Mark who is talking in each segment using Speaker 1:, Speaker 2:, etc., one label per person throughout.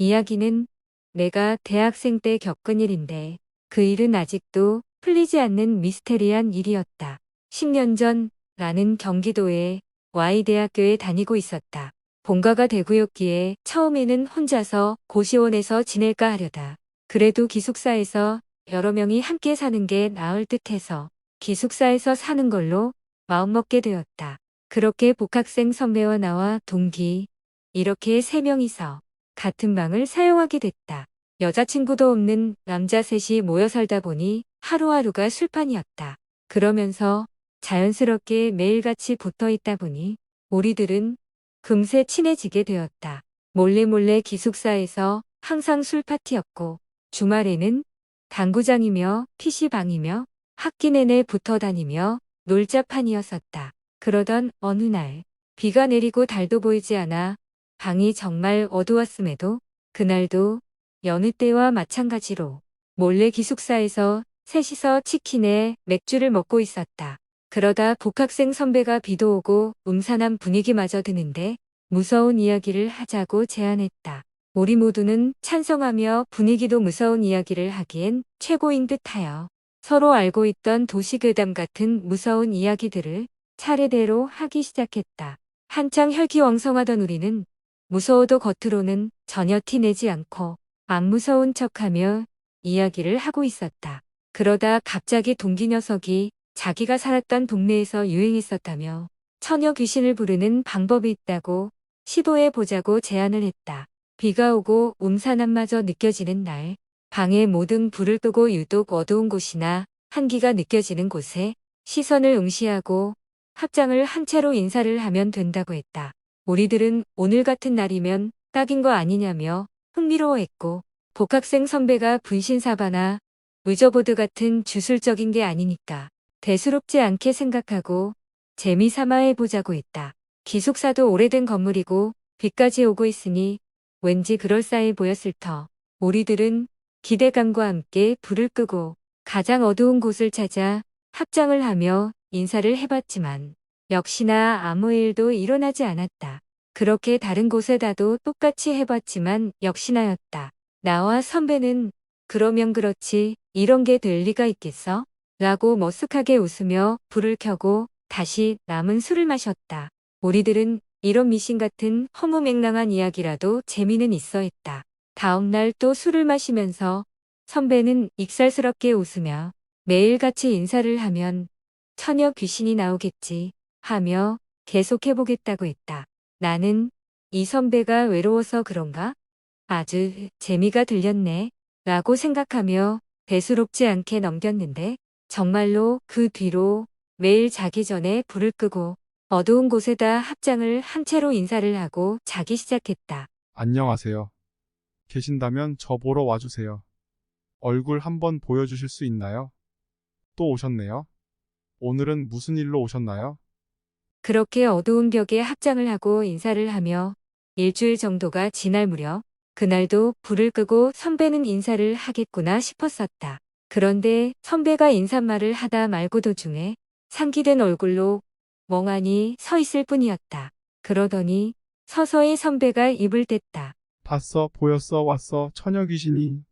Speaker 1: 이야기는 내가 대학생 때 겪은 일인데 그 일은 아직도 풀리지 않는 미스테리한 일이었다. 10년 전 나는 경기도의 Y대학교에 다니고 있었다. 본가가 대구였기에 처음에는 혼자서 고시원에서 지낼까 하려다. 그래도 기숙사에서 여러 명이 함께 사는 게 나을 듯해서 기숙사에서 사는 걸로 마음먹게 되었다. 그렇게 복학생 선배와 나와 동기 이렇게 3명이서 같은 방을 사용하게 됐다. 여자친구도 없는 남자 셋이 모여 살다 보니 하루하루가 술판이었다. 그러면서 자연스럽게 매일같이 붙어 있다 보니 우리들은 금세 친해지게 되었다. 몰래 기숙사에서 항상 술 파티였고 주말에는 당구장이며 PC방이며 학기 내내 붙어 다니며 놀자판이었었다. 그러던 어느 날 비가 내리고 달도 보이지 않아 방이 정말 어두웠음에도 그날도 여느 때와 마찬가지로 몰래 기숙사에서 셋이서 치킨에 맥주를 먹고 있었다. 그러다 복학생 선배가 비도 오고 음산한 분위기마저 드는데 무서운 이야기를 하자고 제안했다. 우리 모두는 찬성하며 분위기도 무서운 이야기를 하기엔 최고인 듯하여 서로 알고 있던 도시괴담 같은 무서운 이야기들을 차례대로 하기 시작했다. 한창 혈기왕성하던 우리는 무서워도 겉으로는 전혀 티내지 않고 안 무서운 척하며 이야기를 하고 있었다. 그러다 갑자기 동기 녀석이 자기가 살았던 동네에서 유행했었다며 처녀 귀신을 부르는 방법이 있다고 시도해 보자고 제안을 했다. 비가 오고 음산함마저 느껴지는 날, 방에 모든 불을 끄고 유독 어두운 곳이나 한기가 느껴지는 곳에 시선을 응시하고 합장을 한 채로 인사를 하면 된다고 했다. 우리들은 오늘 같은 날이면 딱인 거 아니냐며 흥미로워했고 복학생 선배가 분신사바나 위저보드 같은 주술적인 게 아니니까 대수롭지 않게 생각하고 재미삼아 해보자고 했다. 기숙사도 오래된 건물이고 비까지 오고 있으니 왠지 그럴싸해 보였을 터. 우리들은 기대감과 함께 불을 끄고 가장 어두운 곳을 찾아 합장을 하며 인사를 해봤지만 역시나 아무 일도 일어나지 않았다. 그렇게 다른 곳에다도 똑같이 해봤지만 역시나였다. 나와 선배는 그러면 그렇지 이런 게 될 리가 있겠어? 라고 머쓱하게 웃으며 불을 켜고 다시 남은 술을 마셨다. 우리들은 이런 미신 같은 허무맹랑한 이야기라도 재미는 있어 했다. 다음날 또 술을 마시면서 선배는 익살스럽게 웃으며 매일같이 인사를 하면 처녀 귀신이 나오겠지 하며 계속해보겠다고 했다. 나는 이 선배가 외로워서 그런가? 아주 재미가 들렸네 라고 생각하며 대수롭지 않게 넘겼는데 정말로 그 뒤로 매일 자기 전에 불을 끄고 어두운 곳에다 합장을 한 채로 인사를 하고 자기 시작했다.
Speaker 2: 안녕하세요. 계신다면 저 보러 와주세요. 얼굴 한번 보여주실 수 있나요? 또 오셨네요. 오늘은 무슨 일로 오셨나요?
Speaker 1: 그렇게 어두운 벽에 합장을 하고 인사를 하며 일주일 정도가 지날 무렵 그날도 불을 끄고 선배는 인사를 하겠구나 싶었었다. 그런데 선배가 인사말을 하다 말고 도중에 상기된 얼굴로 멍하니 서 있을 뿐이었다. 그러더니 서서히 선배가 입을 뗐다.
Speaker 2: 봤어, 보였어, 왔어, 처녀 귀신이.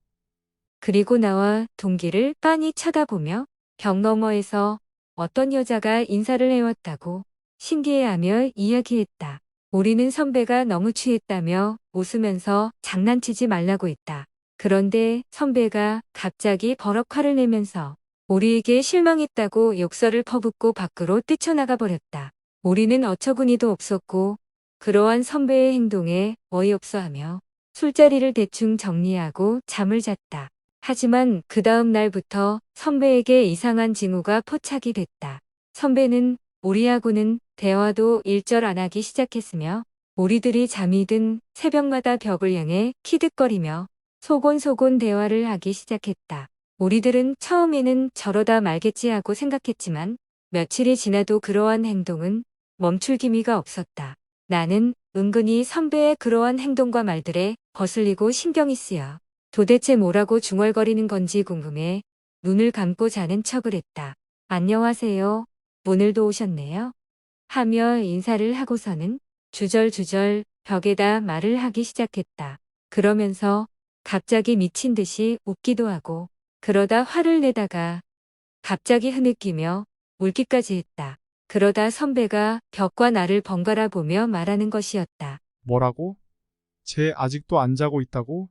Speaker 1: 그리고 나와 동기를 빤히 쳐다보며 벽 너머에서 어떤 여자가 인사를 해왔다고 신기해하며 이야기했다. 우리는 선배가 너무 취했다며 웃으면서 장난치지 말라고 했다. 그런데 선배가 갑자기 버럭 화를 내면서 우리에게 실망했다고 욕설을 퍼붓고 밖으로 뛰쳐나가 버렸다. 우리는 어처구니도 없었고 그러한 선배의 행동에 어이없어하며 술자리를 대충 정리하고 잠을 잤다. 하지만 그 다음 날부터 선배에게 이상한 징후가 포착이 됐다. 선배는 우리하고는 대화도 일절 안 하기 시작했으며 우리들이 잠이 든 새벽마다 벽을 향해 키득거리며 소곤소곤 대화를 하기 시작했다. 우리들은 처음에는 저러다 말겠지 하고 생각했지만 며칠이 지나도 그러한 행동은 멈출 기미가 없었다. 나는 은근히 선배의 그러한 행동과 말들에 거슬리고 신경이 쓰여 도대체 뭐라고 중얼거리는 건지 궁금해 눈을 감고 자는 척을 했다. 안녕하세요. 오늘도 오셨네요. 하며 인사를 하고서는 주절주절 벽에다 말을 하기 시작했다. 그러면서 갑자기 미친 듯이 웃기도 하고 그러다 화를 내다가 갑자기 흐느끼며 울기까지 했다. 그러다 선배가 벽과 나를 번갈아 보며 말하는 것이었다.
Speaker 2: 뭐라고? 쟤 아직도 안 자고 있다고?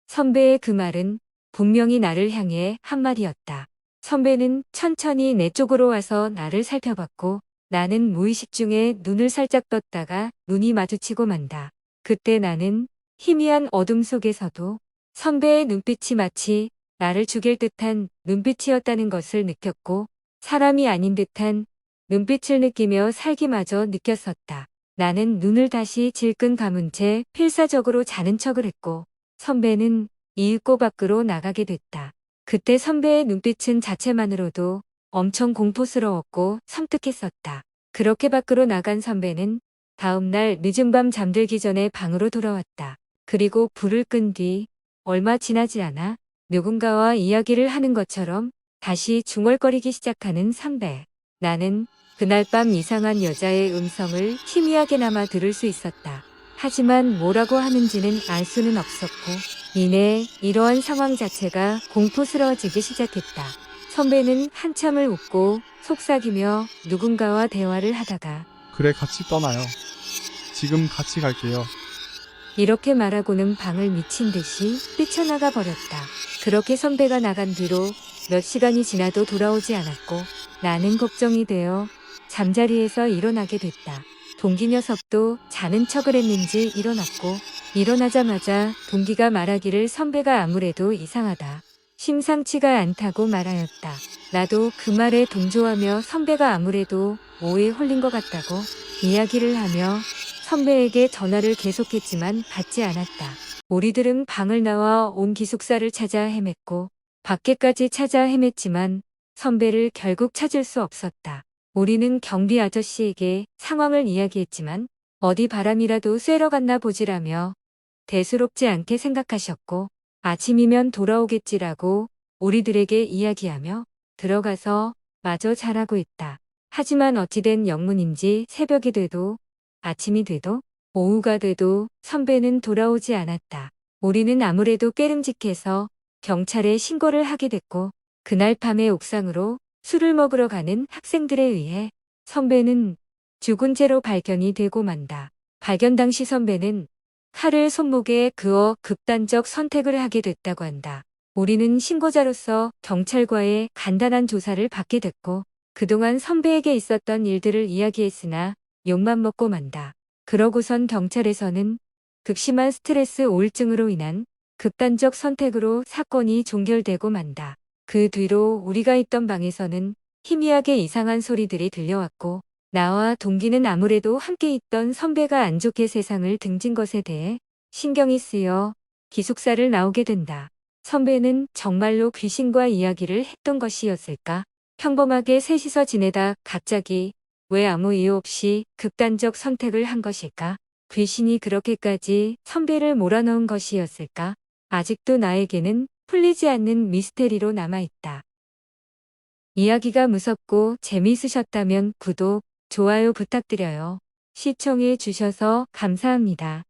Speaker 1: 선배의 그 말은 분명히 나를 향해 한 말이었다. 선배는 천천히 내 쪽으로 와서 나를 살펴봤고 나는 무의식 중에 눈을 살짝 떴다가 눈이 마주치고 만다. 그때 나는 희미한 어둠 속에서도 선배의 눈빛이 마치 나를 죽일 듯한 눈빛이었다는 것을 느꼈고 사람이 아닌 듯한 눈빛을 느끼며 살기마저 느꼈었다. 나는 눈을 다시 질끈 감은 채 필사적으로 자는 척을 했고 선배는 이윽고 밖으로 나가게 됐다. 그때 선배의 눈빛은 자체만으로도 엄청 공포스러웠고 섬뜩했었다. 그렇게 밖으로 나간 선배는 다음날 늦은 밤 잠들기 전에 방으로 돌아왔다. 그리고 불을 끈 뒤 얼마 지나지 않아 누군가와 이야기를 하는 것처럼 다시 중얼거리기 시작하는 선배. 나는 그날 밤 이상한 여자의 음성을 희미하게나마 들을 수 있었다. 하지만 뭐라고 하는지는 알 수는 없었고 이내 이러한 상황 자체가 공포스러워지기 시작했다. 선배는 한참을 웃고 속삭이며 누군가와 대화를 하다가
Speaker 2: 그래, 같이 떠나요. 지금 같이 갈게요.
Speaker 1: 이렇게 말하고는 방을 미친 듯이 뛰쳐나가 버렸다. 그렇게 선배가 나간 뒤로 몇 시간이 지나도 돌아오지 않았고 나는 걱정이 되어 잠자리에서 일어나게 됐다. 동기 녀석도 자는 척을 했는지 일어났고 일어나자마자 동기가 말하기를 선배가 아무래도 이상하다. 심상치가 않다고 말하였다. 나도 그 말에 동조하며 선배가 아무래도 오해에 홀린 것 같다고 이야기를 하며 선배에게 전화를 계속했지만 받지 않았다. 우리들은 방을 나와 온 기숙사를 찾아 헤맸고 밖에까지 찾아 헤맸지만 선배를 결국 찾을 수 없었다. 우리는 경비 아저씨에게 상황을 이야기했지만 어디 바람이라도 쐬러 갔나 보지라며 대수롭지 않게 생각하셨고 아침이면 돌아오겠지라고 우리들에게 이야기하며 들어가서 마저 자라고 있다. 하지만 어찌된 영문인지 새벽이 돼도 아침이 돼도 오후가 돼도 선배는 돌아오지 않았다. 우리는 아무래도 깨름직해서 경찰에 신고를 하게 됐고 그날 밤에 옥상으로 술을 먹으러 가는 학생들에 의해 선배는 죽은 채로 발견이 되고 만다. 발견 당시 선배는 칼을 손목에 그어 극단적 선택을 하게 됐다고 한다. 우리는 신고자로서 경찰과의 간단한 조사를 받게 됐고 그동안 선배에게 있었던 일들을 이야기했으나 욕만 먹고 만다. 그러고선 경찰에서는 극심한 스트레스 우울증으로 인한 극단적 선택으로 사건이 종결되고 만다. 그 뒤로 우리가 있던 방에서는 희미하게 이상한 소리들이 들려왔고 나와 동기는 아무래도 함께 있던 선배가 안 좋게 세상을 등진 것에 대해 신경이 쓰여 기숙사를 나오게 된다. 선배는 정말로 귀신과 이야기를 했던 것이었을까? 평범하게 셋이서 지내다 갑자기 왜 아무 이유 없이 극단적 선택을 한 것일까? 귀신이 그렇게까지 선배를 몰아넣은 것이었을까? 아직도 나에게는 풀리지 않는 미스테리로 남아있다. 이야기가 무섭고 재미있으셨다면 구독, 좋아요 부탁드려요. 시청해 주셔서 감사합니다.